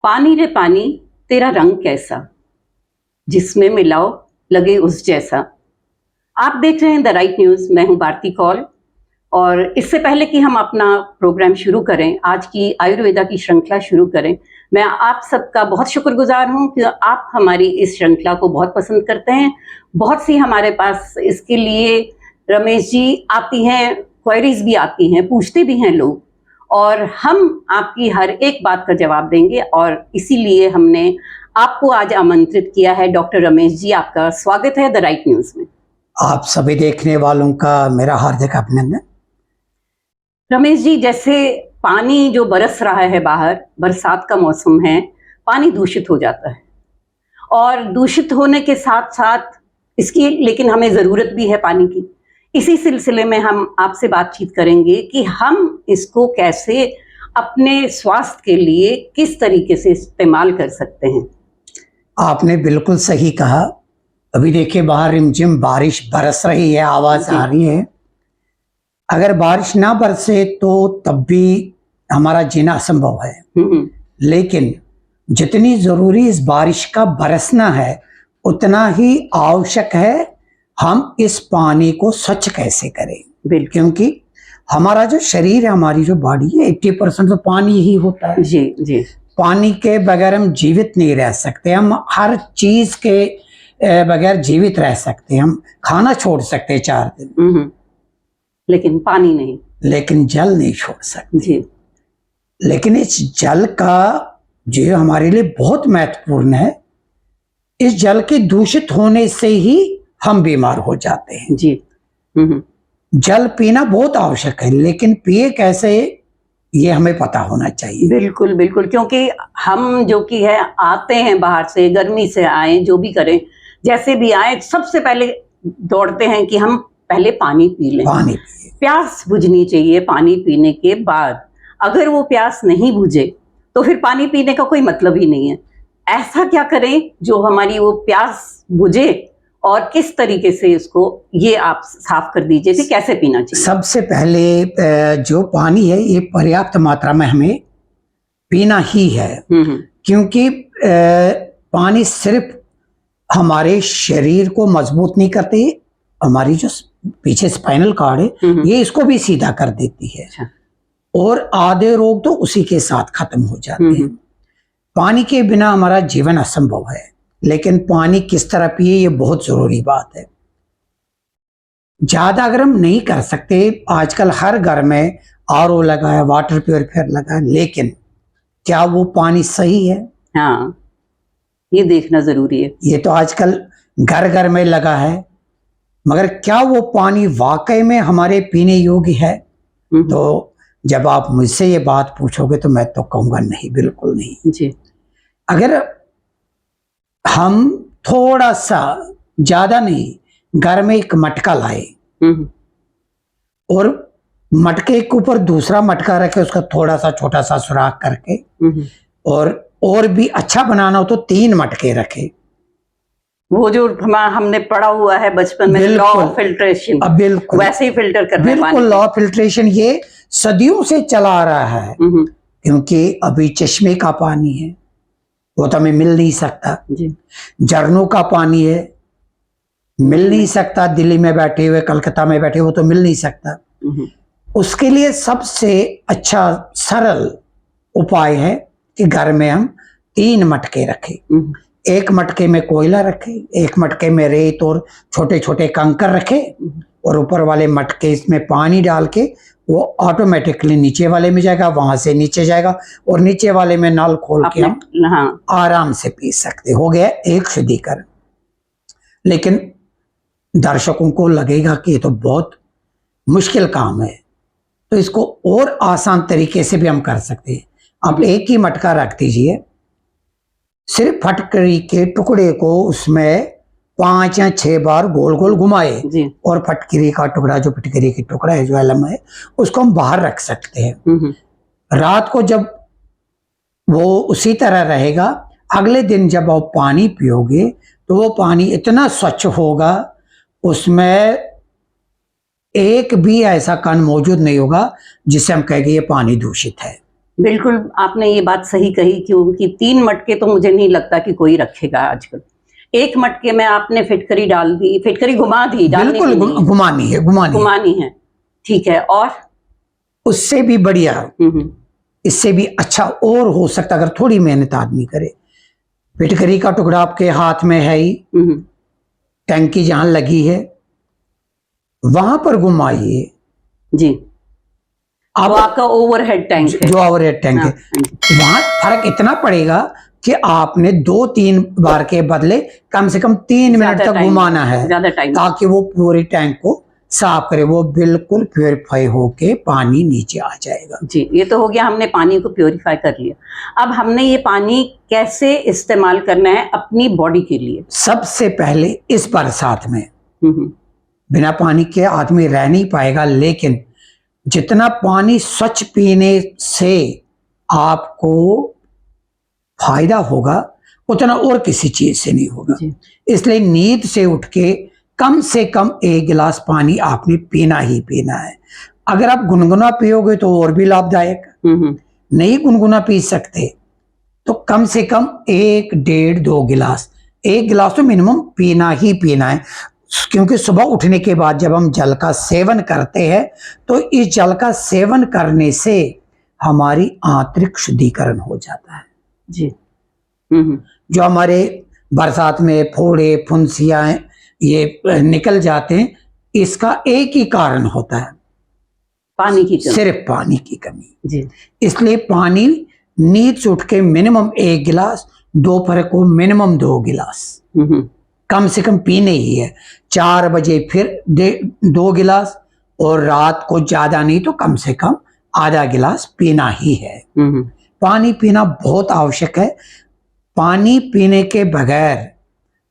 पानी रे पानी तेरा रंग कैसा, जिसमें मिलाओ लगे उस जैसा। आप देख रहे हैं द राइट न्यूज़। मैं हूं भारती कौल। और इससे पहले कि हम अपना प्रोग्राम शुरू करें, आज की आयुर्वेदा की श्रृंखला शुरू करें, मैं आप सबका बहुत शुक्रगुजार हूं कि आप हमारी इस श्रृंखला को बहुत पसंद करते हैं। बहुत सी हमारे पास इसके लिए रमेश जी आती हैं, क्वेरीज भी आती हैं, पूछते भी हैं लोग, और हम आपकी हर एक बात का जवाब देंगे। और इसीलिए हमने आपको आज आमंत्रित किया है। डॉक्टर रमेश जी, आपका स्वागत है द राइट न्यूज़ में। आप सभी देखने वालों का मेरा हार्दिक अभिनंदन। रमेश जी, जैसे पानी जो बरस रहा है बाहर, बरसात का मौसम है, पानी दूषित हो जाता है, और दूषित होने के साथ साथ इसकी लेकिन हमें ज़रूरत भी है पानी की। इसी सिलसिले में हम आपसे बातचीत करेंगे कि हम इसको कैसे अपने स्वास्थ्य के लिए किस तरीके से इस्तेमाल कर सकते हैं। आपने बिल्कुल सही कहा। अभी देखिए, बाहर रिमझिम बारिश बरस रही है, आवाज आ रही है। अगर बारिश ना बरसे तो तब भी हमारा जीना असंभव है, लेकिन जितनी जरूरी इस बारिश का बरसना है, उतना ही आवश्यक है हम इस पानी को स्वच्छ कैसे करें। क्योंकि हमारा जो शरीर है, हमारी जो बॉडी है, 80% तो पानी ही होता है। जी जी। पानी के बगैर हम जीवित नहीं रह सकते। हम हर चीज के बगैर जीवित रह सकते हैं। हम खाना छोड़ सकते हैं 4 दिन, लेकिन पानी नहीं, लेकिन जल नहीं छोड़ सकते। जी। लेकिन इस जल का जो हमारे लिए बहुत महत्वपूर्ण है, इस जल के दूषित होने से ही हम बीमार हो जाते हैं। जी। जल पीना बहुत आवश्यक है, लेकिन पिए कैसे ये हमें पता होना चाहिए। बिल्कुल बिल्कुल, क्योंकि हम जो कि है आते हैं बाहर से, गर्मी से आए, जो भी करें, जैसे भी आए, सबसे पहले दौड़ते हैं कि हम पहले पानी पी लें। पानी पिए। प्यास बुझनी चाहिए पानी पीने के बाद। अगर वो प्यास नहीं बुझे तो फिर पानी पीने का कोई मतलब ही नहीं है। ऐसा क्या करें जो हमारी वो प्यास बुझे, और किस तरीके से इसको ये आप साफ कर दीजिए कि कैसे पीना चाहिए। सबसे पहले जो पानी है, ये पर्याप्त मात्रा में हमें पीना ही है। क्योंकि पानी सिर्फ हमारे शरीर को मजबूत नहीं करती, हमारी जो पीछे स्पाइनल कॉर्ड है, ये इसको भी सीधा कर देती है। अच्छा। और आधे रोग तो उसी के साथ खत्म हो जाते हैं। पानी के बिना हमारा जीवन असंभव है, लेकिन पानी किस तरह पिए ये बहुत जरूरी बात है। ज्यादा अगर हम नहीं कर सकते, आजकल हर घर में आरओ लगा है, वाटर प्यूरिफायर लगा है, लेकिन क्या वो पानी सही है? हाँ, ये देखना जरूरी है। ये तो आजकल घर घर में लगा है, मगर क्या वो पानी वाकई में हमारे पीने योग्य है? तो जब आप मुझसे ये बात पूछोगे तो मैं तो कहूंगा नहीं, बिल्कुल नहीं जी। अगर हम थोड़ा सा, ज्यादा नहीं, घर में एक मटका लाए और मटके के ऊपर दूसरा मटका रखे, उसका थोड़ा सा छोटा सा सुराख करके, और भी अच्छा बनाना हो तो 3 मटके रखे। वो जो हमने पढ़ा हुआ है बचपन में, लॉ ऑफ फिल्ट्रेशन, बिल्कुल वैसे ही फिल्टर करना है। बिल्कुल लॉ ऑफ फिल्ट्रेशन ये सदियों से चला आ रहा है। क्योंकि अभी चश्मे का पानी है, वो तो हमें मिल नहीं सकता। झरनों का पानी है, मिल नहीं सकता। दिल्ली में बैठे हुए, कलकत्ता में बैठे, वो तो मिल नहीं सकता। उसके लिए सबसे अच्छा सरल उपाय है कि घर में हम 3 मटके रखें। एक मटके में कोयला रखे, एक मटके में रेत और छोटे छोटे कंकर रखे, और ऊपर वाले मटके इसमें पानी डाल के वो ऑटोमेटिकली नीचे वाले में जाएगा, वहां से नीचे जाएगा, और नीचे वाले में नल खोल के हम आराम से पी सकते। हो गया एक शुद्धिकरण। लेकिन दर्शकों को लगेगा कि ये तो बहुत मुश्किल काम है, तो इसको और आसान तरीके से भी हम कर सकते हैं। आप एक ही मटका रख दीजिए, सिर्फ फटकरी के टुकड़े को उसमें 5 या 6 बार गोल गोल घुमाए, और फटकरी का टुकड़ा, जो फटकरी की टुकड़ा है, जो एलम है, उसको हम बाहर रख सकते हैं। रात को जब वो उसी तरह रहेगा, अगले दिन जब आप पानी पियोगे तो वो पानी इतना स्वच्छ होगा, उसमें एक भी ऐसा कण मौजूद नहीं होगा जिससे हम कहेंगे ये पानी दूषित है। बिल्कुल आपने ये बात सही कही, क्योंकि 3 मटके तो मुझे नहीं लगता कि कोई रखेगा आजकल। 1 मटके में आपने फिटकरी डाल दी, फिटकरी घुमा दी, बिल्कुल घुमानी है। ठीक है, और उससे भी बढ़िया, इससे भी अच्छा और हो सकता अगर थोड़ी मेहनत आदमी करे। फिटकरी का टुकड़ा आपके हाथ में है ही, टैंकी जहां लगी है वहां पर घुमाइए जी। अब आपका ओवरहेड टैंक है, जो ओवरहेड टैंक है, वहां फर्क इतना पड़ेगा कि आपने 2-3 बार के बदले कम से कम 3 मिनट तक घुमाना है, ताकि वो पूरे टैंक को साफ करे। वो बिल्कुल प्योरीफाई होके पानी नीचे आ जाएगा। जी, ये तो हो गया, हमने पानी को प्योरीफाई कर लिया। अब हमने ये पानी कैसे इस्तेमाल करना है अपनी बॉडी के लिए? सबसे पहले इस बरसात में बिना पानी के आदमी रह नहीं पाएगा, लेकिन जितना पानी स्वच्छ पीने से आपको फायदा होगा उतना और किसी चीज से नहीं होगा। इसलिए नींद से उठ के कम से कम 1 गिलास पानी आपने पीना ही पीना है। अगर आप गुनगुना पियोगे तो और भी लाभदायक। नहीं गुनगुना पी सकते तो कम से कम 1, 1.5, 2 गिलास, 1 गिलास तो मिनिमम पीना ही पीना है। क्योंकि सुबह उठने के बाद जब हम जल का सेवन करते हैं तो इस जल का सेवन करने से हमारी आंतरिक शुद्धिकरण हो जाता है। जी। जो हमारे बरसात में फोड़े फुंसियां ये निकल जाते हैं, इसका एक ही कारण होता है, पानी की कमी, सिर्फ पानी की कमी। जी। इसलिए पानी नींद से उठ के मिनिमम 1 गिलास, दोपहर को मिनिमम 2 गिलास कम से कम पीने ही है। 4 बजे फिर 2 गिलास, और रात को ज्यादा नहीं तो कम से कम आधा गिलास पीना ही है। पानी पीना बहुत आवश्यक है। पानी पीने के बगैर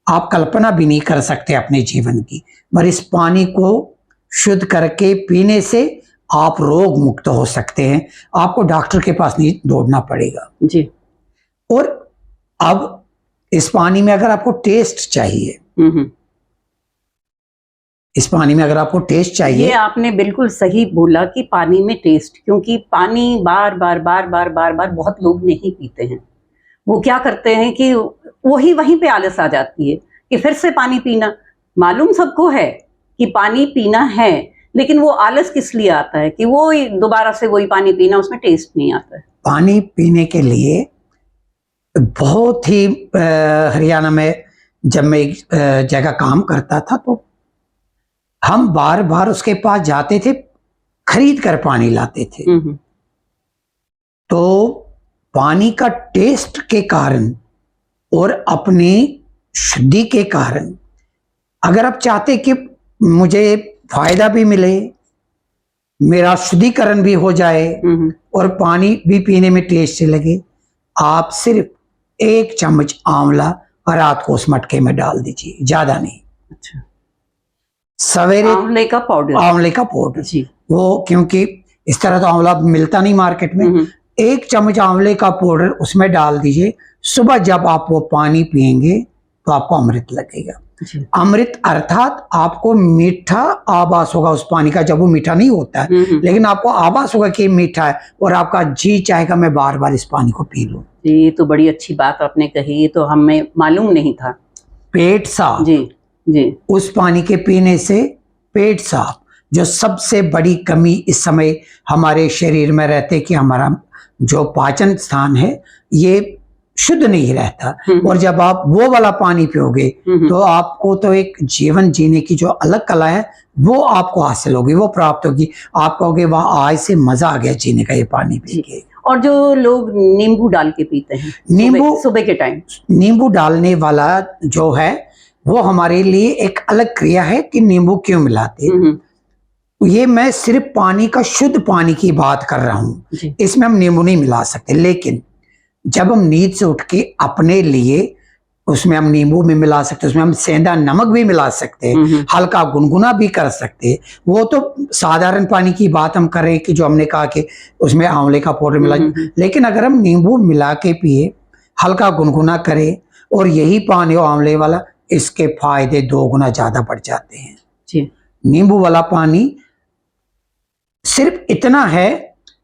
आप कल्पना भी नहीं कर सकते अपने जीवन की, पर इस पानी को शुद्ध करके पीने से आप रोग मुक्त हो सकते हैं। आपको डॉक्टर के पास नहीं दौड़ना पड़ेगा। जी। और अब इस पानी में अगर आपको टेस्ट चाहिए, इस पानी में अगर आपको टेस्ट चाहिए, ये आपने बिल्कुल सही बोला कि पानी में टेस्ट, क्योंकि पानी बार बार बहुत लोग नहीं पीते हैं। वो क्या करते हैं कि वहीं पे आलस आ जाती है कि फिर से पानी पीना। मालूम सबको है कि पानी पीना है, लेकिन वो आलस किस लिए आता है कि वो दोबारा से वही पानी पीना, उसमें टेस्ट नहीं आता है। पानी पीने के लिए बहुत ही हरियाणा में जब मैं एक जगह काम करता था तो हम बार बार उसके पास जाते थे, खरीद कर पानी लाते थे। तो पानी का टेस्ट के कारण और अपनी शुद्धि के कारण, अगर आप चाहते कि मुझे फायदा भी मिले, मेरा शुद्धिकरण भी हो जाए और पानी भी पीने में टेस्ट लगे, आप सिर्फ 1 चम्मच आंवला रात को उस मटके में डाल दीजिए, ज्यादा नहीं। अच्छा। सवेरे आंवले का पाउडर जी। वो क्योंकि इस तरह तो आंवला मिलता नहीं मार्केट में। 1 चम्मच आंवले का पाउडर उसमें डाल दीजिए। सुबह जब आप वो पानी पिएंगे तो आपको अमृत लगेगा। अमृत अर्थात आपको मीठा आभास होगा उस पानी का, जब वो मीठा नहीं होता है, लेकिन आपको आभास होगा कि मीठा है और आपका जी चाहेगा मैं बार बार इस पानी को पी लूं। ये तो बड़ी अच्छी बात आपने कही, ये तो हमें मालूम नहीं था। पेट साफ। जी जी। उस पानी के पीने से पेट साफ, जो सबसे बड़ी कमी इस समय हमारे शरीर में रहते कि हमारा जो पाचन स्थान है ये शुद्ध नहीं रहता। और जब आप वो वाला पानी पियोगे तो आपको तो एक जीवन जीने की जो अलग कला है वो आपको हासिल होगी, वो प्राप्त होगी। आप कहोगे वाह आज से मजा आ गया जीने का ये पानी पी के। और जो लोग नींबू डाल के पीते हैं, नींबू सुबह के टाइम नींबू डालने वाला जो है वो हमारे लिए एक अलग क्रिया है कि नींबू क्यों मिलाते हैं। ये मैं सिर्फ पानी का, शुद्ध पानी की बात कर रहा हूँ, इसमें हम नींबू नहीं मिला सकते। लेकिन जब हम नींद से उठ के अपने लिए उसमें हम नींबू भी मिला सकते हैं, उसमें हम सेंधा नमक भी मिला सकते हैं, हल्का गुनगुना भी कर सकते हैं। वो तो साधारण पानी की बात हम कर रहे हैं कि जो हमने कहा कि उसमें आंवले का पाउडर मिला। लेकिन अगर हम नींबू मिला के पिए, हल्का गुनगुना करें और यही पानी हो आंवले वाला, इसके फायदे 2 गुना ज्यादा बढ़ जाते हैं। नींबू वाला पानी सिर्फ इतना है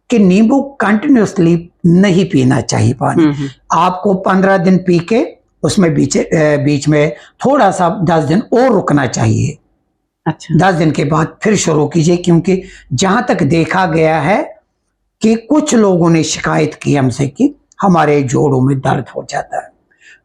कि नींबू कंटिन्यूसली नहीं पीना चाहिए पानी। आपको 15 दिन पी के उसमें बीच में थोड़ा सा 10 दिन और रुकना चाहिए। अच्छा। 10 दिन के बाद फिर शुरू कीजिए, क्योंकि जहां तक देखा गया है कि कुछ लोगों ने शिकायत की हमसे कि हमारे जोड़ों में दर्द हो जाता है,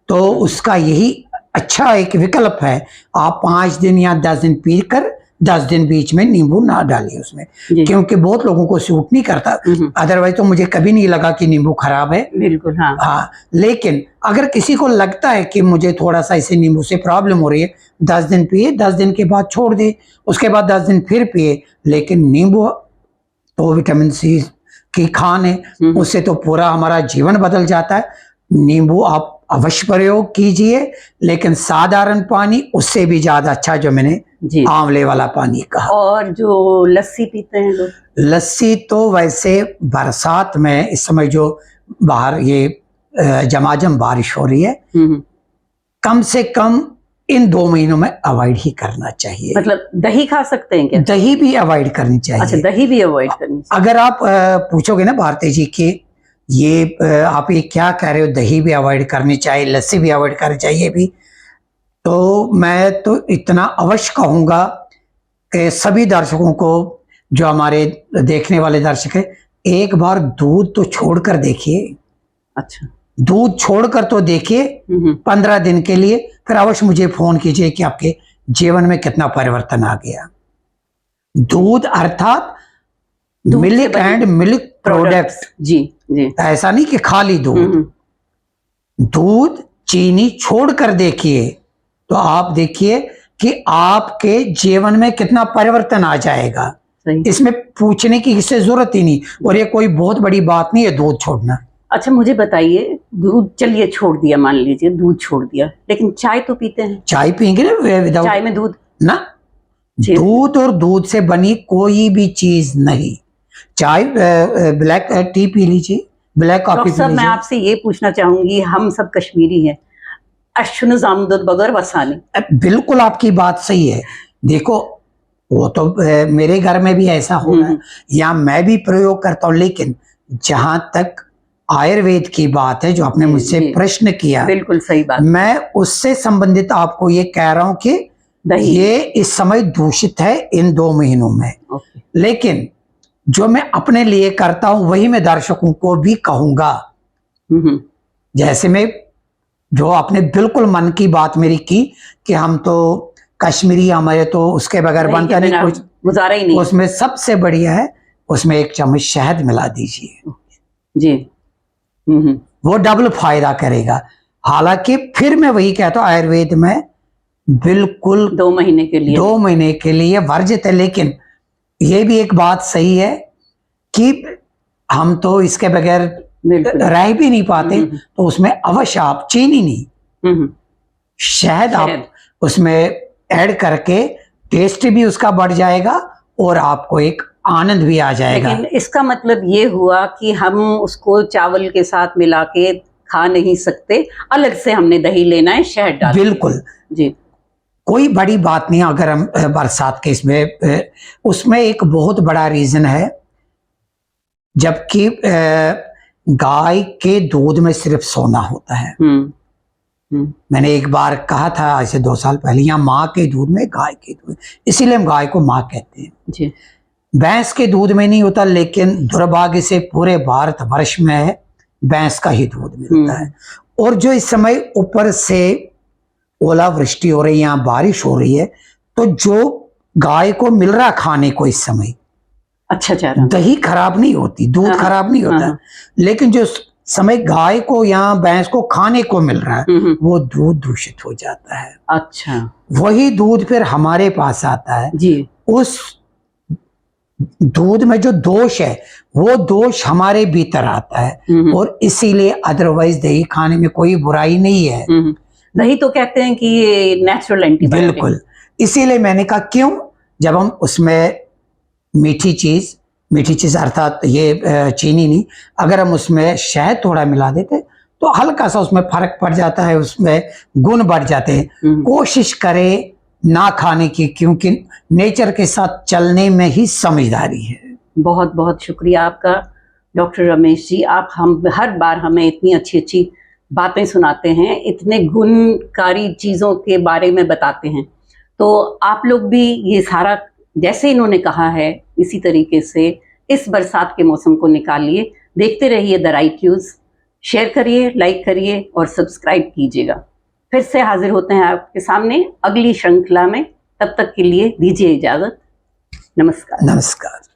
तो उसका यही अच्छा एक विकल्प है। आप 5 दिन या 10 दिन पीकर 10 दिन बीच में नींबू ना डालिए उसमें, क्योंकि बहुत लोगों को सूट नहीं करता। अदरवाइज तो मुझे कभी नहीं लगा कि नींबू खराब है। बिल्कुल, हाँ। हाँ, लेकिन अगर किसी को लगता है कि मुझे थोड़ा सा इसे नींबू से प्रॉब्लम हो रही है, 10 दिन पिए, 10 दिन के बाद छोड़ दे, उसके बाद 10 दिन फिर पिए। लेकिन नींबू तो विटामिन सी की खान है, उससे तो पूरा हमारा जीवन बदल जाता है। नींबू आप अवश्य प्रयोग कीजिए, लेकिन साधारण पानी उससे भी ज्यादा अच्छा, जो मैंने आंवले वाला पानी कहा। और जो लस्सी पीते हैं लोग, लस्सी तो वैसे बरसात में इस समय जो बाहर ये झमाझम बारिश हो रही है, कम से कम इन 2 महीनों में अवॉइड ही करना चाहिए। मतलब दही खा सकते हैं क्या? दही भी अवॉइड करनी चाहिए। अच्छा, दही भी अवॉइड करनी चाहिए। अगर आप पूछोगे ना भारती जी कि ये आप ये क्या कह रहे हो, दही भी अवॉइड करनी चाहिए, लस्सी भी अवॉइड करनी चाहिए भी, तो मैं तो इतना अवश्य कहूंगा कि सभी दर्शकों को, जो हमारे देखने वाले दर्शक है, एक बार दूध तो छोड़कर देखिए। अच्छा, दूध छोड़कर तो देखिए 15 दिन के लिए, फिर अवश्य मुझे फोन कीजिए कि आपके जीवन में कितना परिवर्तन आ गया। दूध अर्थात मिल्क एंड मिल्क प्रोडक्ट्स। जी जी, ऐसा नहीं कि खाली दूध। दूध चीनी छोड़कर देखिए, तो आप देखिए कि आपके जीवन में कितना परिवर्तन आ जाएगा। इसमें पूछने की इससे जरूरत ही नहीं, और ये कोई बहुत बड़ी बात नहीं है दूध छोड़ना। अच्छा, मुझे बताइए, दूध चलिए छोड़ दिया, मान लीजिए दूध छोड़ दिया, लेकिन चाय तो पीते हैं। चाय पियेंगे ना विदाउट? चाय में दूध ना, दूध और दूध से बनी कोई भी चीज नहीं। चाय ब्लैक टी पी लीजिए, ब्लैक कॉफी पी लीजिए। मैं आपसे ये पूछना चाहूंगी, हम सब कश्मीरी हैं, अशुन जामदुद बगैर वसानी। बिल्कुल आपकी बात सही है। देखो, वो तो मेरे घर में भी ऐसा हो रहा है, या मैं भी प्रयोग करता हूँ, लेकिन जहां तक आयुर्वेद की बात है, जो आपने मुझसे प्रश्न किया, बिल्कुल सही बात, मैं उससे संबंधित आपको ये कह रहा हूं कि ये इस समय दूषित है इन 2 महीनों में। लेकिन जो मैं अपने लिए करता हूं वही मैं दर्शकों को भी कहूंगा। जैसे मैं, जो आपने बिल्कुल मन की बात मेरी की कि हम तो कश्मीरी, हमारे तो उसके बगैर बनता नहीं, कुछ गुजारा ही नहीं। उसमें सबसे बढ़िया है, उसमें 1 चम्मच शहद मिला दीजिए जी। वो डबल फायदा करेगा। हालांकि फिर मैं वही कहता हूं, आयुर्वेद में बिल्कुल 2 महीने के लिए, 2 महीने के लिए वर्जित है। लेकिन ये भी एक बात सही है कि हम तो इसके बगैर रह भी नहीं पाते, तो उसमें अवश्य आप चीनी नहीं, शहद आप उसमें ऐड करके टेस्ट भी उसका बढ़ जाएगा और आपको एक आनंद भी आ जाएगा। लेकिन इसका मतलब ये हुआ कि हम उसको चावल के साथ मिला के खा नहीं सकते, अलग से हमने दही लेना है, शहद डाल। बिल्कुल जी, कोई बड़ी बात नहीं। अगर हम बरसात के इसमें, उसमें एक बहुत बड़ा रीजन है, जबकि गाय के दूध में सिर्फ सोना होता है। मैंने एक बार कहा था ऐसे 2 साल पहले, यहाँ माँ के दूध में गाय के दूध, इसीलिए हम गाय को माँ कहते हैं जी। भैंस के दूध में नहीं होता, लेकिन दुर्भाग्य से पूरे भारत वर्ष में भैंस का ही दूध मिलता है। और जो इस समय ऊपर से ओलावृष्टि हो रही है, यहाँ बारिश हो रही है, तो जो गाय को मिल रहा खाने को इस समय, अच्छा चारा, दही खराब नहीं होती, दूध खराब नहीं होता, लेकिन जो समय गाय को या भैंस को खाने को मिल रहा है वो दूध दूषित हो जाता है। अच्छा, वही वही दूध फिर हमारे पास आता है जी। उस दूध में जो दोष है वो दोष हमारे भीतर आता है, और इसीलिए अदरवाइज दही खाने में कोई बुराई नहीं है। दही तो कहते हैं कि ये नेचुरल एंटीबायोटिक। बिल्कुल, इसीलिए मैंने कहा क्यों, जब हम उसमें मीठी चीज अर्थात ये चीनी नहीं, अगर हम उसमें शहद थोड़ा मिला देते तो हल्का सा उसमें फर्क पड़ जाता है, उसमें गुण बढ़ जाते हैं। कोशिश करें ना खाने की, क्योंकि नेचर के साथ चलने में ही समझदारी है। बहुत बहुत शुक्रिया आपका, डॉक्टर रमेश जी, आप हम हर बार हमें इतनी अच्छी अच्छी बातें सुनाते हैं, इतने गुणकारी चीज़ों के बारे में बताते हैं। तो आप लोग भी ये सारा जैसे इन्होंने कहा है इसी तरीके से इस बरसात के मौसम को निकालिए। देखते रहिए द राइट न्यूज़, शेयर करिए, लाइक करिए और सब्सक्राइब कीजिएगा। फिर से हाजिर होते हैं आपके सामने अगली श्रृंखला में। तब तक के लिए दीजिए इजाज़त। नमस्कार। नमस्कार।